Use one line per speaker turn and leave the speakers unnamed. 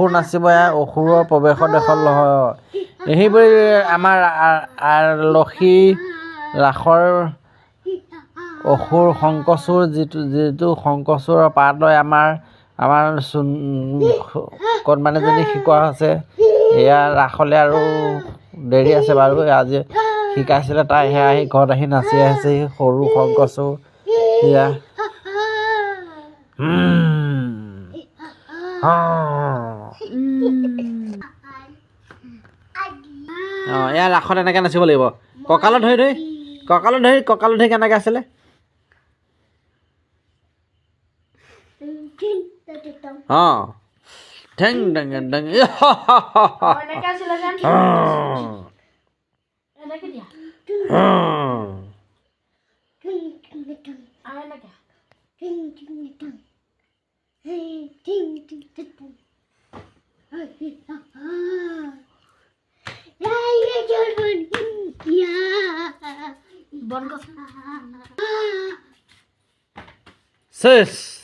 অসুৰ নাচিব অসুৰৰ প্ৰৱেশত এখন নহয় এইবোৰ আমাৰ আৰলসী ৰাসৰ অসুৰ শংকচুৰ যিটো শংকচুৰৰ পাত লৈ আমাৰ কণমানিজনী শিকোৱা হৈছে এয়া ৰাসলৈ আৰু দেৰি আছে বাৰু আজি শিকাইছিলে তাই সেয়া আহি ঘৰত আহি নাচি আছে সৰু শংকচুৰ এয়া এয়া ৰাসত এনেকৈ নাচিব লাগিব কঁকালত ধৰি কেনেকৈ আছিলে ঠেং ডেং ডেং শেষ